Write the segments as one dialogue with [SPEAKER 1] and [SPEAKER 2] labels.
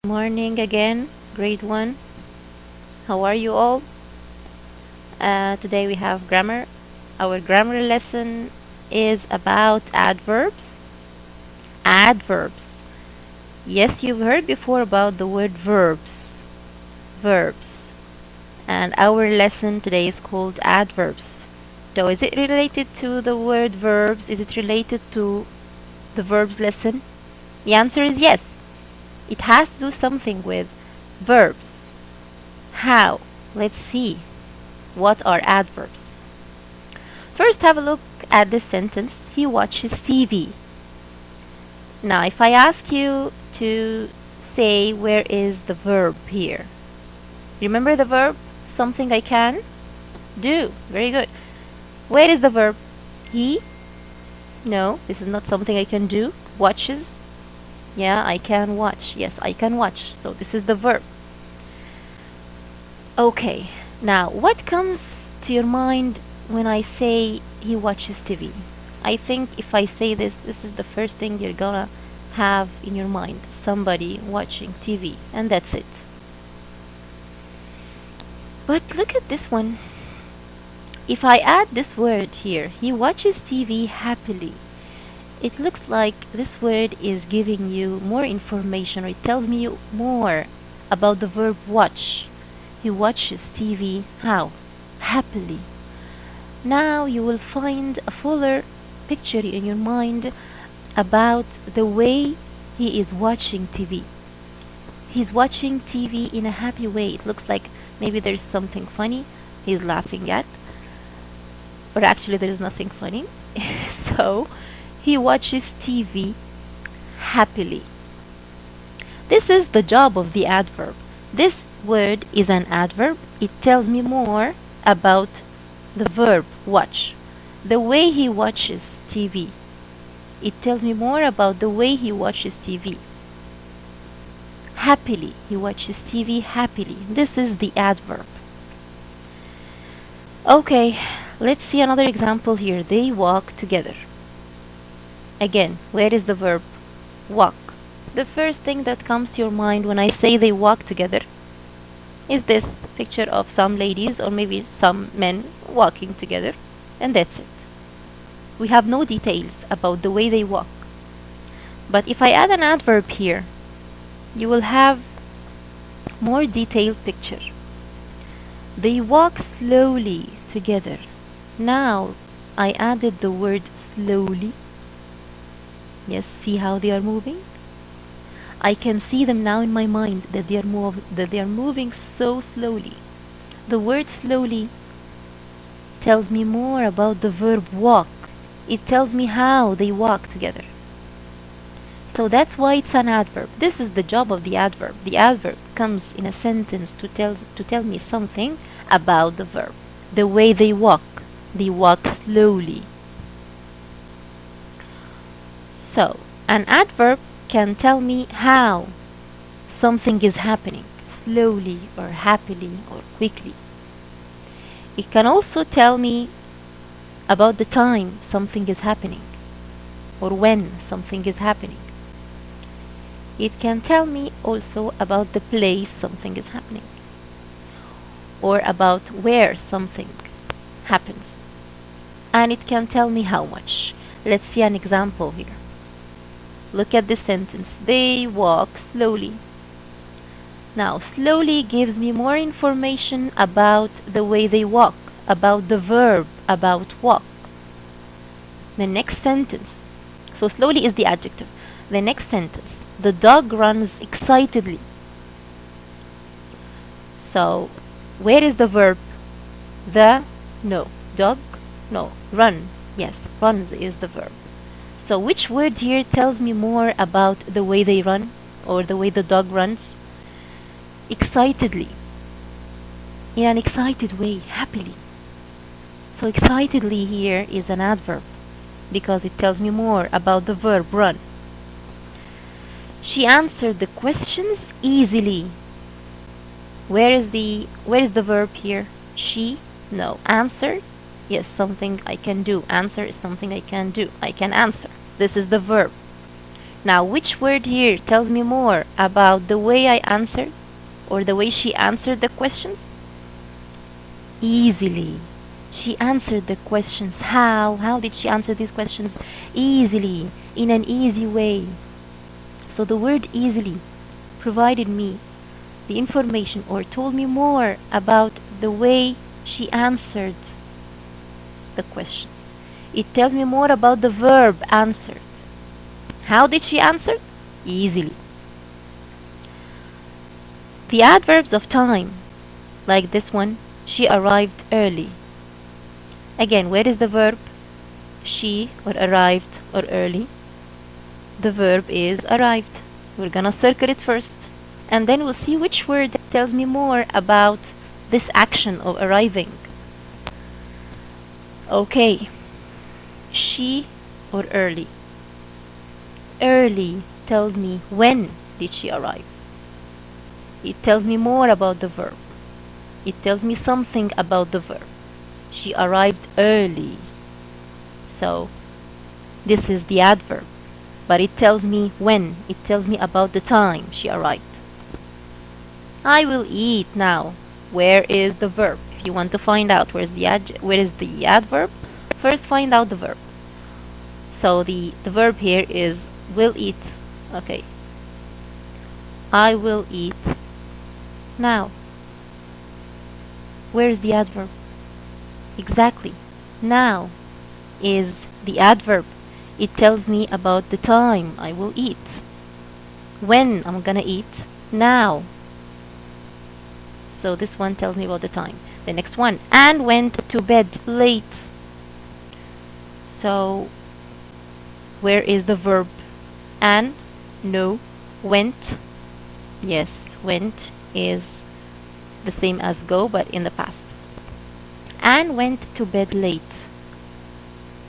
[SPEAKER 1] Morning again, grade 1. How are you all? Today we have grammar. Our grammar lesson is about adverbs. Adverbs. Yes, you've heard before about the word verbs. Verbs. And our lesson today is called adverbs. So is it related to the word verbs? Is it related to the verbs lesson? The answer is yes. It has to do something with verbs. How? Let's see. What are adverbs? First, have a look at this sentence. He watches TV. Now, if I ask you to say where is the verb here? Remember the verb? Something I can do. Very good. Where is the verb? He? No, this is not something I can do. Watches? Yeah, I can watch. Yes, I can watch. So this is the verb. Okay, now what comes to your mind when I say he watches TV? I think if I say this is the first thing you're gonna have in your mind. Somebody watching TV, and that's it. But look at this one. If I add this word here, he watches TV happily. It looks like this word is giving you more information, or it tells me more about the verb watch. He watches TV how? Happily. Now you will find a fuller picture in your mind about the way he is watching TV. He's watching TV in a happy way. It looks like maybe there's something funny he's laughing at, or actually there's nothing funny. So he watches TV happily. This is the job of the adverb. This word is an adverb. It tells me more about the verb watch. The way he watches TV. It tells me more about the way he watches TV. Happily. He watches TV happily. This is the adverb. Okay, let's see another example here. They walk together. Again, where is the verb? Walk. The first thing that comes to your mind when I say they walk together is this picture of some ladies or maybe some men walking together, and that's it. We have no details about the way they walk. But if I add an adverb here, you will have more detailed picture. They walk slowly together. Now I added the word slowly. Yes, see how they are moving? I can see them now in my mind that they are moving so slowly. The word slowly tells me more about the verb walk. It tells me how they walk together. So that's why it's an adverb. This is the job of the adverb. The adverb comes in a sentence to tell me something about the verb. The way they walk. They walk slowly. So, an adverb can tell me how something is happening, slowly or happily or quickly. It can also tell me about the time something is happening or when something is happening. It can tell me also about the place something is happening or about where something happens. And it can tell me how much. Let's see an example here. Look at this sentence. They walk slowly. Now, slowly gives me more information about the way they walk, about the verb, about walk. The next sentence. So slowly is the adjective. The next sentence. The dog runs excitedly. So, where is the verb? Dog? No. Run. Yes, runs is the verb. So which word here tells me more about the way they run or the way the dog runs? Excitedly. In an excited way, happily. So excitedly here is an adverb because it tells me more about the verb run. She answered the questions easily. Where is the verb here? She? No. Answer? Yes, something I can do. Answer is something I can do. I can answer. This is the verb. Now, which word here tells me more about the way I answered or the way she answered the questions? Easily. She answered the questions. How? How did she answer these questions? Easily, in an easy way. So the word easily provided me the information or told me more about the way she answered the questions. It tells me more about the verb answered. How did she answer? Easily. The adverbs of time, like this one, she arrived early. Again, where is the verb? She or arrived or early. The verb is arrived. We're gonna circle it first, and then we'll see which word tells me more about this action of arriving. Okay, she or early. Early tells me when did she arrive. It tells me more about the verb. It tells me something about the verb. She arrived early. So this is the adverb, but it tells me when. It tells me about the time she arrived. I will eat now. Where is the verb? If you want to find out where is the adverb, first find out the verb. So the verb here is will eat. Okay. I will eat now. Where is the adverb? Exactly. Now is the adverb. It tells me about the time I will eat. When I'm gonna eat? Now. So this one tells me about the time. The next one, Anne went to bed late. So where is the verb? Anne? No. Went? Yes, went is the same as go, but in the past. Anne went to bed late.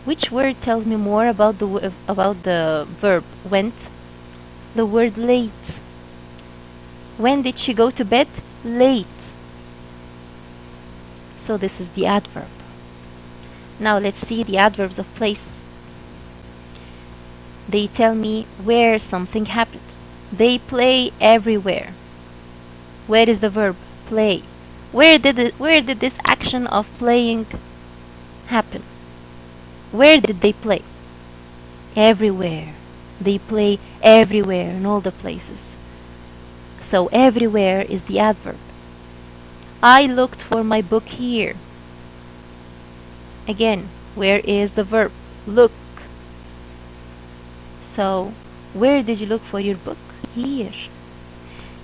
[SPEAKER 1] Which word tells me more about the verb went? The word late. When did she go to bed? Late. So this is the adverb. Now let's see the adverbs of place. They tell me where something happens. They play everywhere. Where is the verb? Play. Where did this action of playing happen? Where did they play? Everywhere. They play everywhere in all the places. So everywhere is the adverb. I looked for my book here. Again, where is the verb? Look. So where did you look for your book? Here.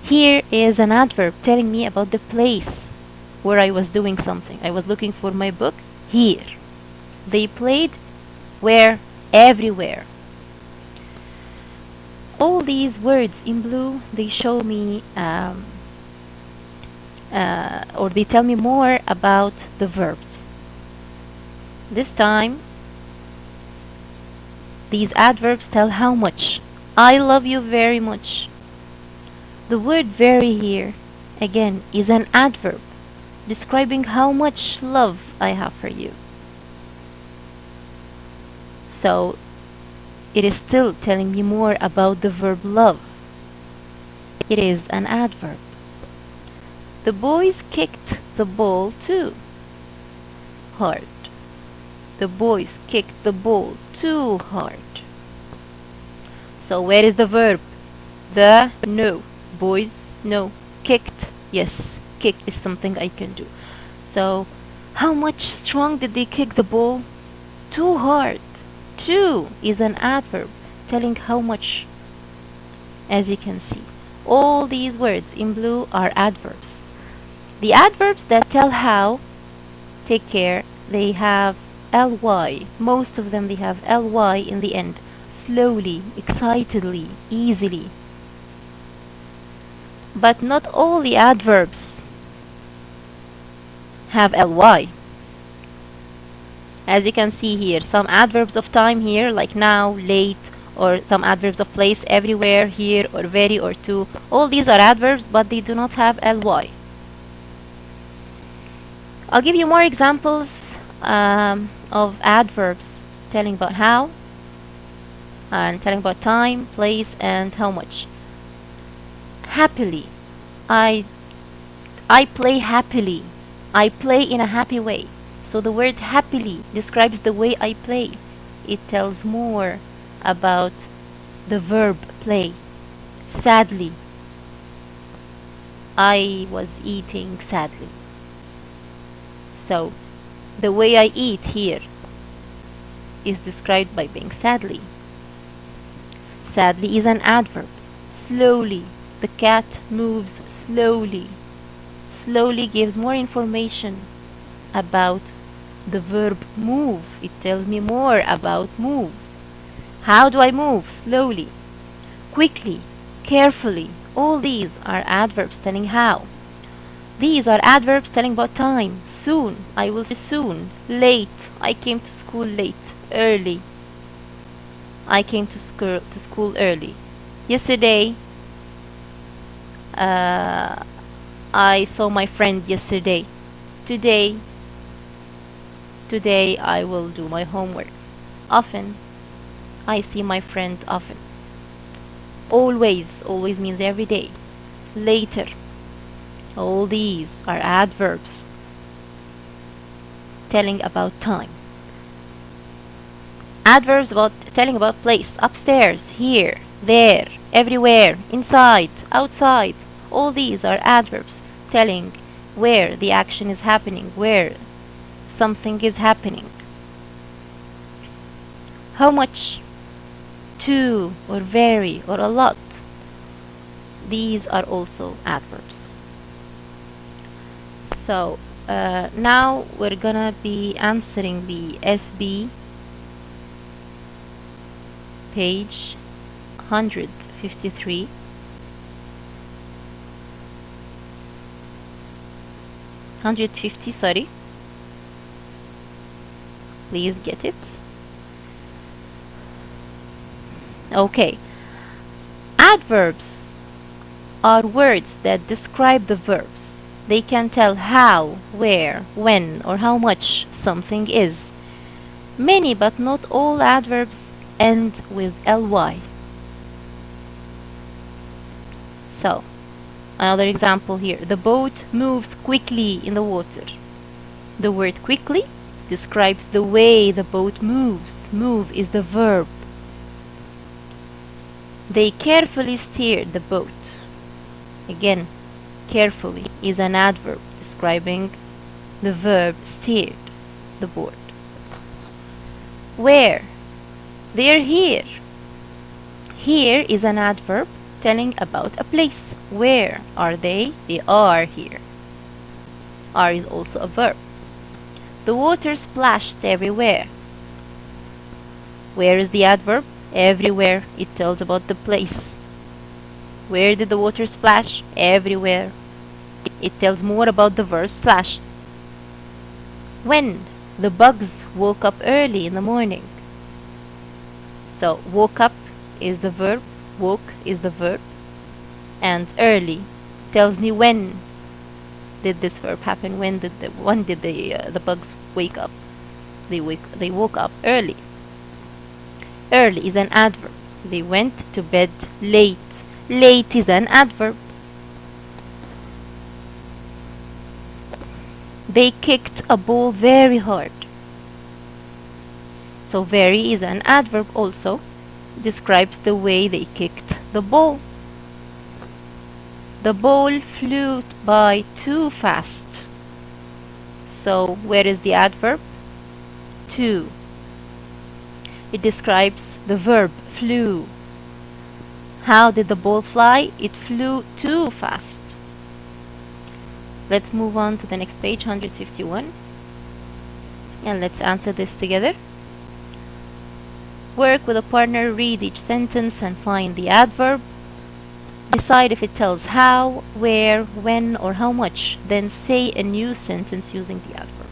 [SPEAKER 1] Here is an adverb telling me about the place where I was doing something. I was looking for my book here. They played where? Everywhere. All these words in blue, they show me or they tell me more about the verbs. This time, these adverbs tell how much. I love you very much. The word very here, again, is an adverb describing how much love I have for you. So it is still telling me more about the verb love. It is an adverb. The boys kicked the ball too hard. The boys kicked the ball too hard. So where is the verb? The no. Boys, no. Kicked, yes. Kick is something I can do. So how much strong did they kick the ball? Too hard. Too is an adverb telling how much. As you can see, all these words in blue are adverbs. The adverbs that tell how, take care, they have ly. Most of them they have ly in the end. Slowly, excitedly, easily. But not all the adverbs have ly. As you can see here, some adverbs of time here, like now, late, or some adverbs of place, everywhere, here, or very, or to. All these are adverbs, but they do not have ly. I'll give you more examples of adverbs telling about how. and telling about time, place, and how much. Happily. I play happily. I play in a happy way. So the word happily describes the way I play. It tells more about the verb play. Sadly. I was eating sadly. So the way I eat here is described by being sadly. Sadly is an adverb. Slowly. The cat moves slowly. Slowly gives more information about the verb move. It tells me more about move. How do I move? Slowly. Quickly. Carefully. All these are adverbs telling how. These are adverbs telling about time. Soon. I will see soon. Late. I came to school late. Early. I came to school early. Yesterday. I saw my friend yesterday. Today. Today I will do my homework. Often. I see my friend often. Always. Always means every day. Later. All these are adverbs telling about time. Adverbs telling about place. Upstairs, here, there, everywhere, inside, outside. All these are adverbs telling where the action is happening, where something is happening. How much? To, or very, or a lot. These are also adverbs. So now we're gonna be answering the SB page 153. 150, sorry. Please get it. Okay. Adverbs are words that describe the verbs. They can tell how, where, when, or how much something is. Many but not all adverbs end with ly. So, another example here. The boat moves quickly in the water. The word quickly describes the way the boat moves. Move is the verb. They carefully steered the boat. Again, carefully is an adverb describing the verb steered the boat. Where? They're here. Here is an adverb telling about a place. Where are they? They are here. Are is also a verb. The water splashed everywhere. Where is the adverb? Everywhere. It tells about the place. Where did the water splash? Everywhere. It tells more about the verb splashed. When? The bugs woke up early in the morning. So, woke up is the verb, woke is the verb, and early tells me when did this verb happen, when did the bugs wake up. They woke up early. Early is an adverb. They went to bed late. Late is an adverb. They kicked a ball very hard. So very is an adverb also. Describes the way they kicked the ball. The ball flew by too fast. So where is the adverb? To. It describes the verb flew. How did the ball fly? It flew too fast. Let's move on to the next page, 151. And let's answer this together. Work with a partner, read each sentence and find the adverb. Decide if it tells how, where, when, or how much. Then say a new sentence using the adverb.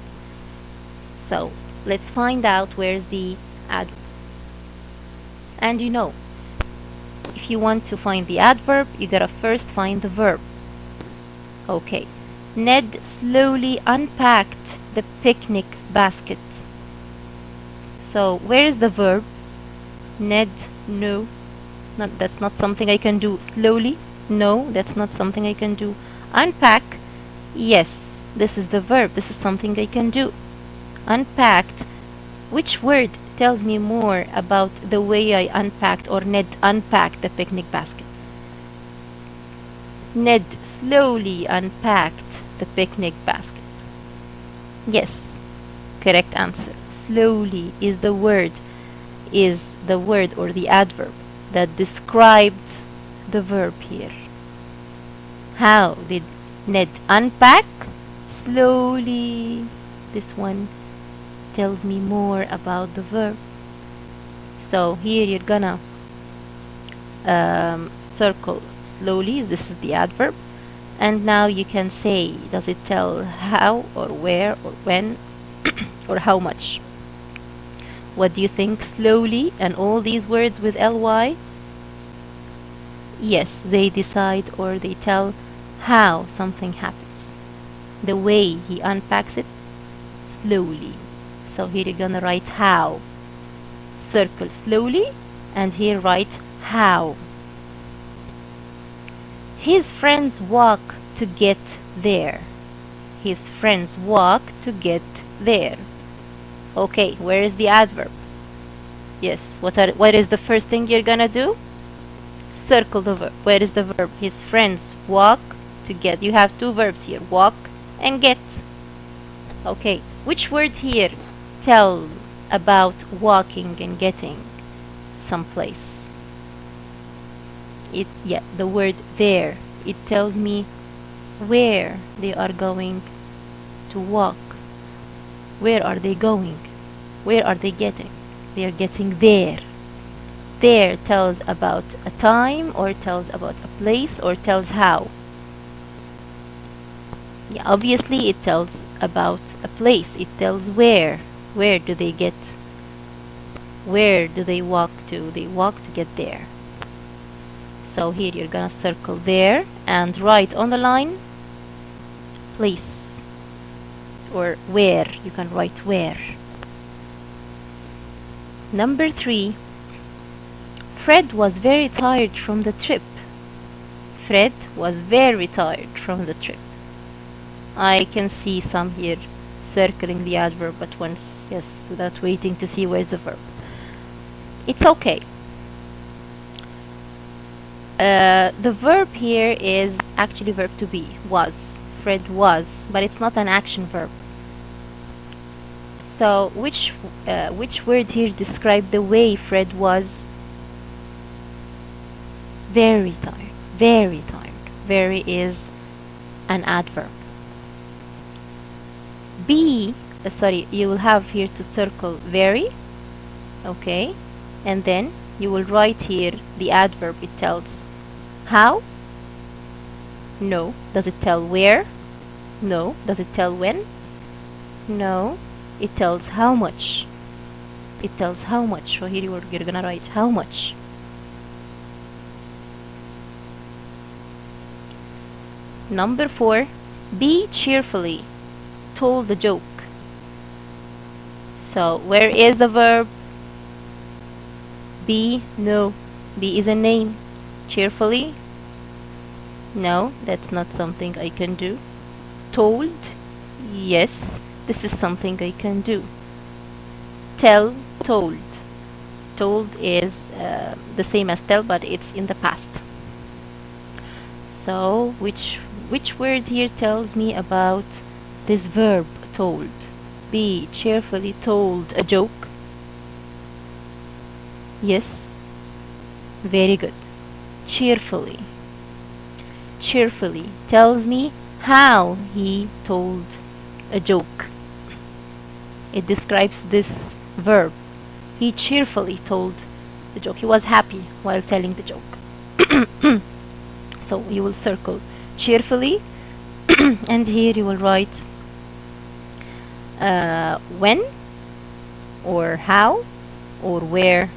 [SPEAKER 1] So, let's find out where's the adverb. And you know, if you want to find the adverb, you gotta first find the verb. Okay. Ned slowly unpacked the picnic basket. So, where is the verb? Ned, no. That's not something I can do. Slowly, no, that's not something I can do. Unpack, yes, this is the verb. This is something I can do. Unpacked, which word tells me more about the way I unpacked or Ned unpacked the picnic basket? Ned slowly unpacked the picnic basket. Yes, correct answer. Slowly is the word or the adverb that described the verb here. How did Ned unpack? Slowly. This one tells me more about the verb. So here you're gonna circle slowly. This is the adverb. And now you can say, does it tell how or where or when or how much? What do you think? Slowly and all these words with ly? Yes, they decide or they tell how something happens. The way he unpacks it, slowly. So here you're gonna write how. Circle slowly and here write how. His friends walk to get there. His friends walk to get there. Okay, where is the adverb? Yes, what is the first thing you're gonna do? Circle the verb. Where is the verb? His friends walk to get. You have two verbs here, walk and get. Okay, which word here tell about walking and getting someplace? The word there. It tells me where they are going to walk. Where are they going? Where are they getting? They are getting there. There tells about a time or tells about a place or tells how. Yeah, obviously it tells about a place. It tells where. Where do they get? Where do they walk to? They walk to get there. So here you're gonna circle there and write on the line place or where. You can write where. Number 3. Fred was very tired from the trip. Fred was very tired from the trip. I can see some here circling the adverb at once, yes, without waiting to see where's the verb. It's okay. The verb here is actually verb to be, was. Fred was, but it's not an action verb. So which word here described the way Fred was? Very tired. Very tired. Very is an adverb. You will have here to circle very, okay, and then you will write here the adverb. It tells how? No. Does it tell where? No. Does it tell when? No. It tells how much. It tells how much. So here you're gonna write how much. Number 4. Be cheerfully told the joke. So where is the verb? Be, no. Be is a name. Cheerfully? No, that's not something I can do. Told? Yes, this is something I can do. Tell, told. Told is the same as tell, but it's in the past. So which word here tells me about this verb, told? Be cheerfully told a joke. Yes, very good. Cheerfully. Cheerfully tells me how he told a joke. It describes this verb. He cheerfully told the joke. He was happy while telling the joke. So you will circle cheerfully and here you will write when or how or where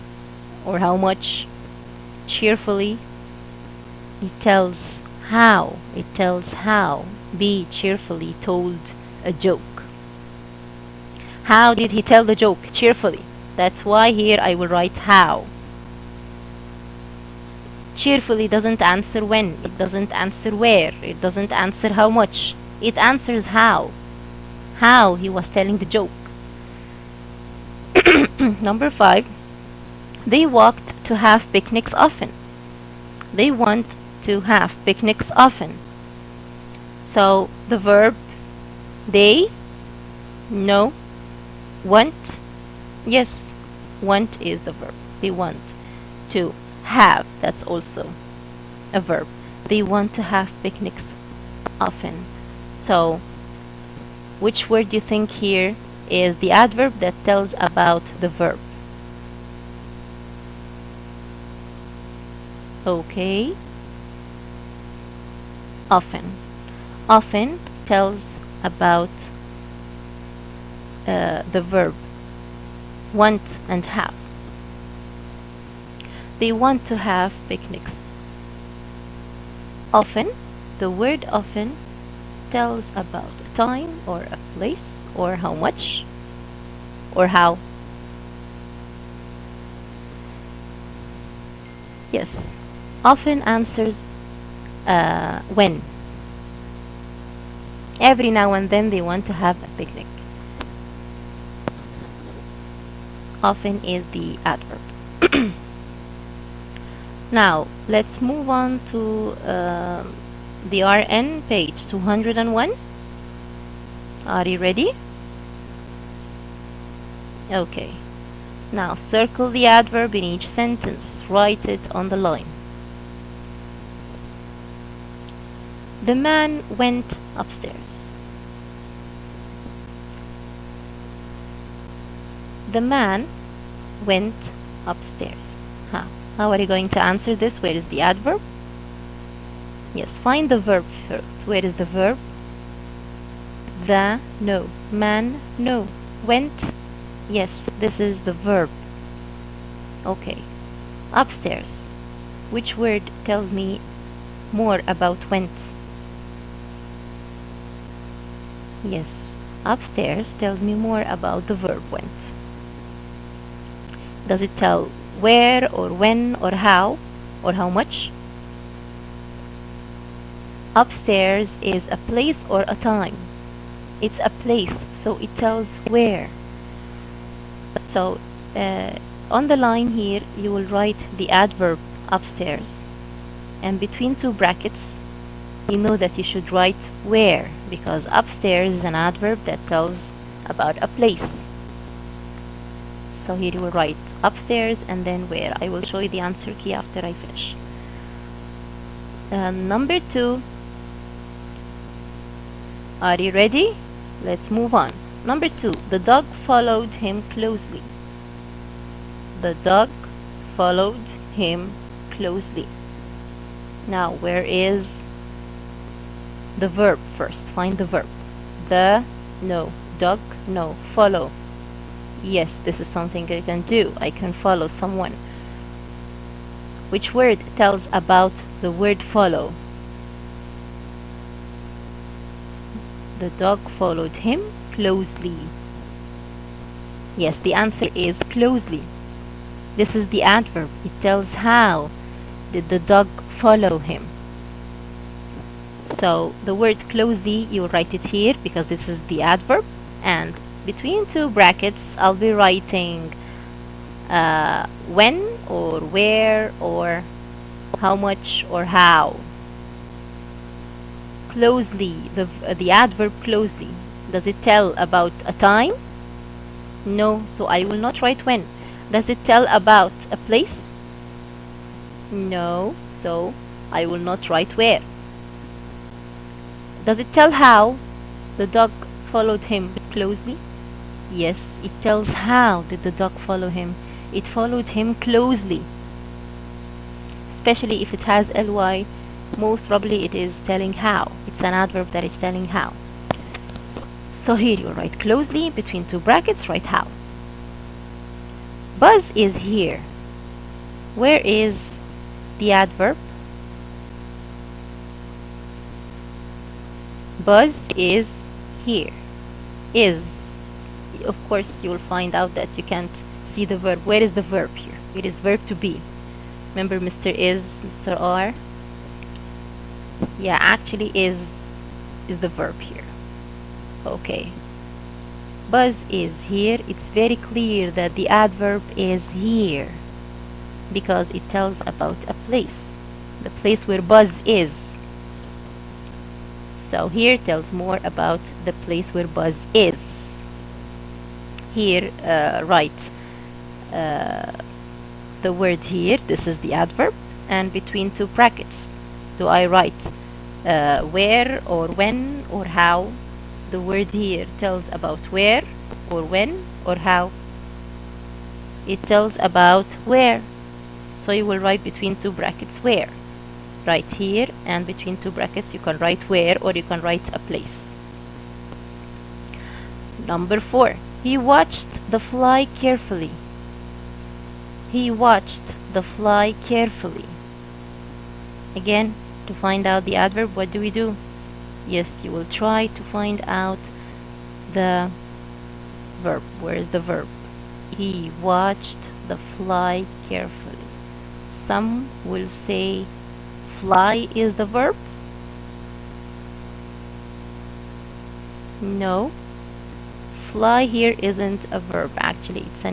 [SPEAKER 1] or how much. Cheerfully, it tells how. It tells how. Be cheerfully told a joke. How did he tell the joke? Cheerfully. That's why here I will write how. Cheerfully doesn't answer when, it doesn't answer where, it doesn't answer how much. It answers how. How he was telling the joke. Number 5. They walked to have picnics often. They want to have picnics often. So the verb they, no, want, yes, want is the verb. They want to have, that's also a verb. They want to have picnics often. So which word do you think here is the adverb that tells about the verb? Okay. Often. Often tells about the verb want and have. They want to have picnics. Often, the word often tells about a time or a place or how much or how. Yes, often answers when. Every now and then they want to have a picnic. Often is the adverb. Now, let's move on to the RN page 201. Are you ready? Okay. Now, circle the adverb in each sentence. Write it on the line. The man went upstairs. The man went upstairs. How are you going to answer this? Where is the adverb? Yes, find the verb first. Where is the verb? The, no. Man, no. Went, yes, this is the verb. Okay. Upstairs. Which word tells me more about went? Yes, upstairs tells me more about the verb went. Does it tell where or when or how or how much? Upstairs is a place or a time. It's a place, so it tells where. So on the line here, you will write the adverb upstairs. And between two brackets, you know that you should write where, because upstairs is an adverb that tells about a place. So here you will write upstairs and then where. I will show you the answer key after I finish. Number 2. Are you ready? Let's move on. Number 2. The dog followed him closely. The dog followed him closely. Now, where is the verb first? Find the verb. The, no. Dog, no. Follow. Yes, this is something I can do. I can follow someone. Which word tells about the word follow? The dog followed him closely. Yes, the answer is closely. This is the adverb. It tells how did the dog follow him. So the word closely, you write it here because this is the adverb, and between two brackets I'll be writing when or where or how much or how. Closely, the adverb closely, does it tell about a time? No, so I will not write when. Does it tell about a place? No, so I will not write where. Does it tell how the dog followed him closely? Yes, it tells how did the dog follow him. It followed him closely. Especially if it has ly, most probably it is telling how. It's an adverb that is telling how. So here you write closely, between two brackets write how. Buzz is here. Where is the adverb? Buzz is here. Is, of course, you will find out that you can't see the verb. Where is the verb here? It is verb to be. Remember Mr. is, Mr. are? Yeah, actually is the verb here. Okay. Buzz is here. It's very clear that the adverb is here because it tells about a place, the place where Buzz is. So here tells more about the place where Buzz is. Here, write the word here. This is the adverb, and between two brackets, do I write where or when or how? The word here tells about where or when or how. It tells about where. So you will write between two brackets where. Right here, and between two brackets you can write where, or you can write a place. Number 4. He watched the fly carefully. He watched the fly carefully. Again, to find out the adverb, what do we do? Yes, you will try to find out the verb. Where is the verb? He watched the fly carefully. Some will say fly is the verb. No. Fly here isn't a verb actually. It's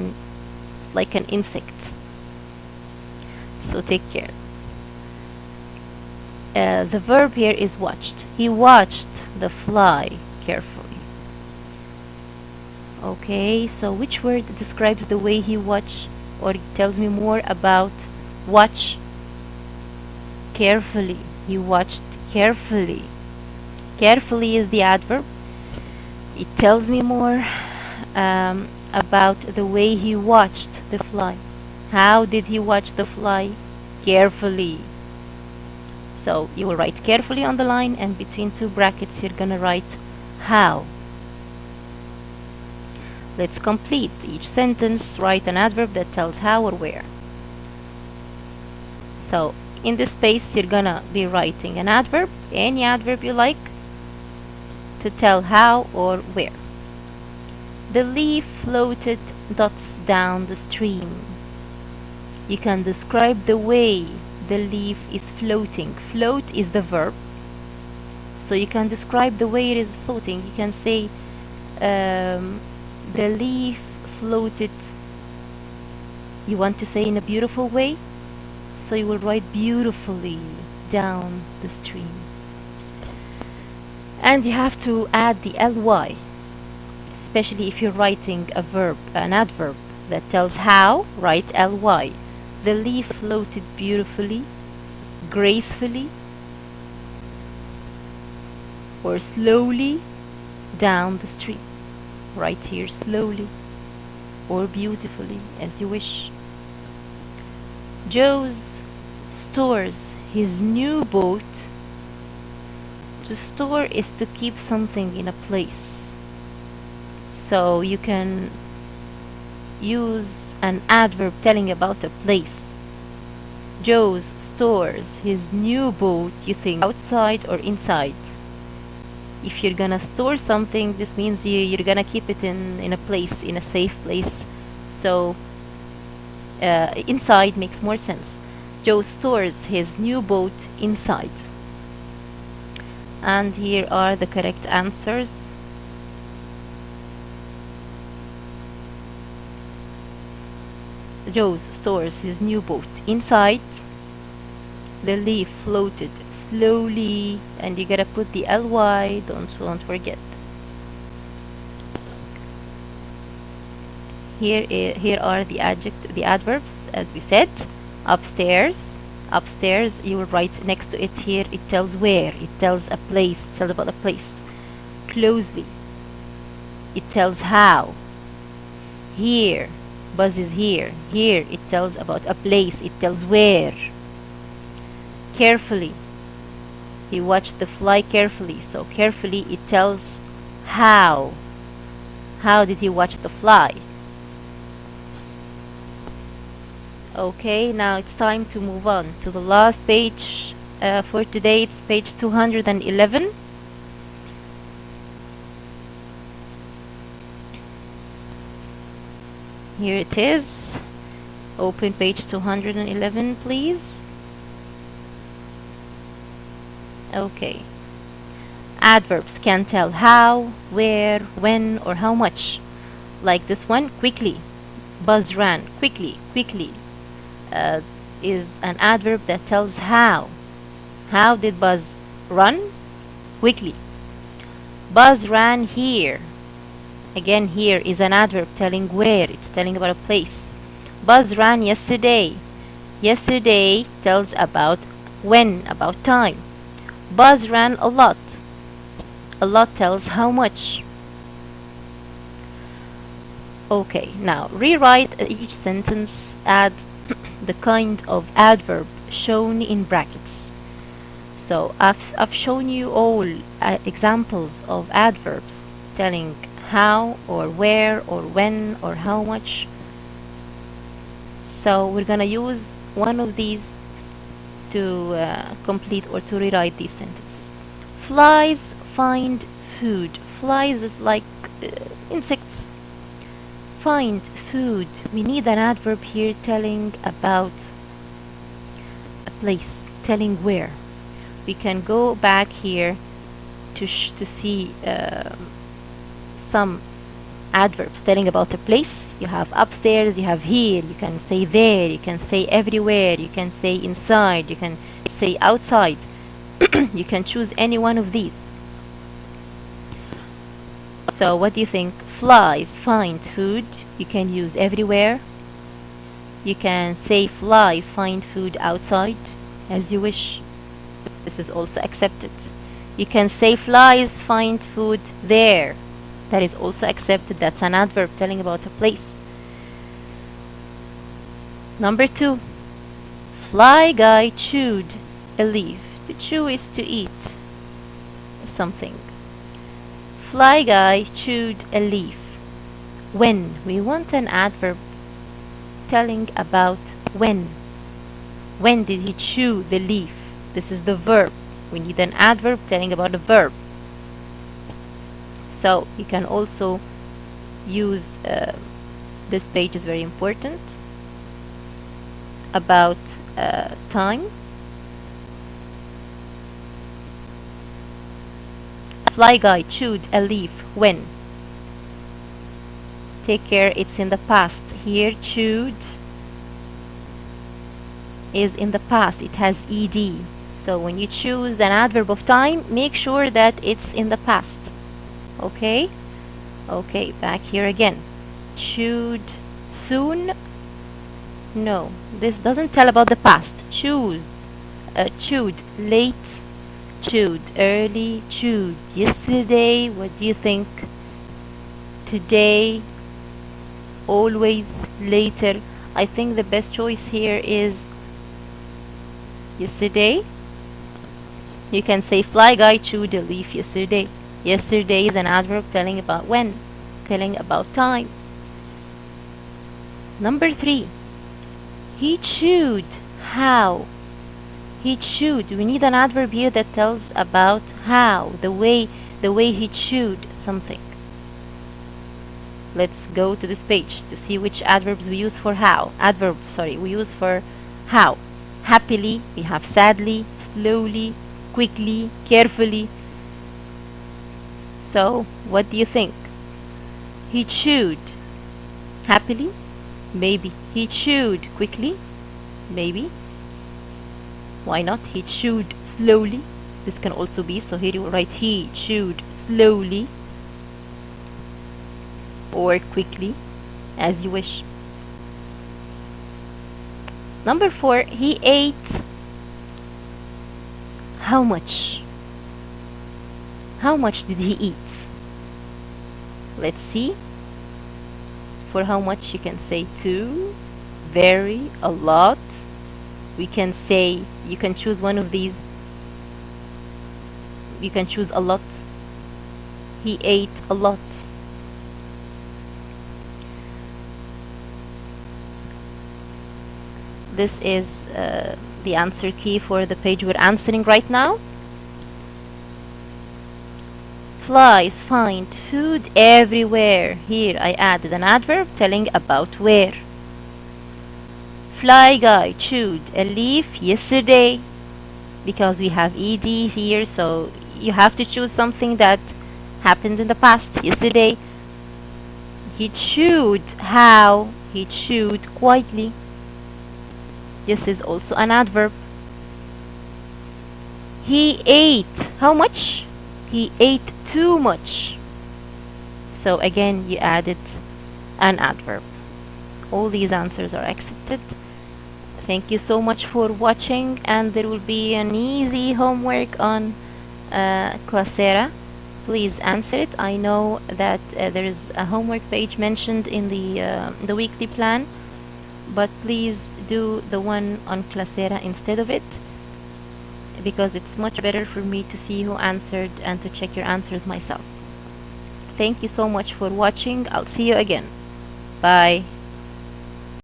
[SPEAKER 1] like an insect. So take care. The verb here is watched. He watched the fly carefully. Okay, so which word describes the way he watched, or tells me more about watch? Carefully. He watched carefully. Carefully is the adverb. It tells me more about the way he watched the fly. How did he watch the fly? Carefully. So you will write carefully on the line, and between two brackets you're gonna write how. Let's complete each sentence. Write an adverb that tells how or where. So in this space you're gonna be writing an adverb, any adverb you like, to tell how or where. The leaf floated dots down the stream. You can describe the way the leaf is floating. Float is the verb, so you can describe the way it is floating. You can say the leaf floated. You want to say in a beautiful way, so you will write beautifully down the stream. And you have to add the ly, especially if you're writing a verb, an adverb that tells how. Write ly. The leaf floated beautifully, gracefully, or slowly down the stream. Write here slowly or beautifully, as you wish. Joe's stores his new boat. To store is to keep something in a place. So you can use an adverb telling about a place. Joe's stores his new boat. You think outside or inside? If you're gonna store something, this means you're gonna keep it in a place, in a safe place. So inside makes more sense. Joe stores his new boat inside. And here are the correct answers. Joe stores his new boat inside. The leaf floated slowly, and you gotta put the ly, don't forget. Here are the adverbs, as we said. Upstairs. Upstairs, you will write next to it here, it tells where, it tells a place, it tells about a place. Closely, it tells how. Here, Buzz is here. Here, it tells about a place, it tells where. Carefully, he watched the fly carefully, so carefully it tells how. How did he watch the fly? Okay, now it's time to move on to the last page for today. It's page 211. Here it is. Open page 211, please. Okay. Adverbs can tell how, where, when, or how much. Like this one, quickly. Buzz ran quickly. Quickly is an adverb that tells how. How did Buzz run? Quickly. Buzz ran here. Again, here is an adverb telling where. It's telling about a place. Buzz ran yesterday. Yesterday tells about when, about time. Buzz ran a lot. A lot tells how much. Okay, now rewrite each sentence, add the kind of adverb shown in brackets. So I've shown you all examples of adverbs telling how or where or when or how much. So we're gonna use one of these to complete or to rewrite these sentences. Flies find food. Flies is like insects. Find food. We need an adverb here telling about a place, telling where. We can go back here to see some adverbs telling about a place. You have upstairs, you have here, you can say there, you can say everywhere, you can say inside, you can say outside. You can choose any one of these. So what do you think? Flies find food. You can use everywhere. You can say flies find food outside, as you wish. This is also accepted. You can say flies find food there. That is also accepted. That's an adverb telling about a place. Number 2. Fly guy chewed a leaf. To chew is to eat something. Fly guy chewed a leaf. When? We want an adverb telling about when. When did he chew the leaf? This is the verb. We need an adverb telling about a verb. So you can also use this page is very important about time. Fly guy chewed a leaf when. Take care, it's in the past. Here chewed is in the past. It has ed. So when you choose an adverb of time, make sure that it's in the past. Okay? Okay, back here again. Chewed soon. No, this doesn't tell about the past. Choose. Chewed late. Chewed early. Chewed yesterday. What do you think? Today. Always. Later. I think the best choice here is yesterday. You can say fly guy chewed a leaf yesterday. Yesterday is an adverb telling about when, telling about time. Number 3. He chewed how. He chewed. We need an adverb here that tells about how, the way he chewed something. Let's go to this page to see which adverbs we use for how. We use for how. Happily, we have sadly, slowly, quickly, carefully. So, what do you think? He chewed happily? Maybe. He chewed quickly? Maybe. Why not? He chewed slowly. This can also be. So here you will write he chewed slowly or quickly, as you wish. Number 4, he ate how much? How much did he eat? Let's see. For how much you can say too, very, a lot. We can say, you can choose one of these. You can choose a lot. He ate a lot. This is the answer key for the page we're answering right now. Flies find food everywhere. Here I added an adverb telling about where. fly guy chewed a leaf yesterday, because we have ed here, so you have to choose something that happened in the past, yesterday. He chewed how? He chewed quietly. This is also an adverb. He ate how much? He ate too much. So again, you added an adverb. All these answers are accepted. Thank you so much for watching, and there will be an easy homework on Classera. Please answer it. I know that there is a homework page mentioned in the weekly plan, but please do the one on Classera instead of it, because it's much better for me to see who answered and to check your answers myself. Thank you so much for watching. I'll see you again. Bye.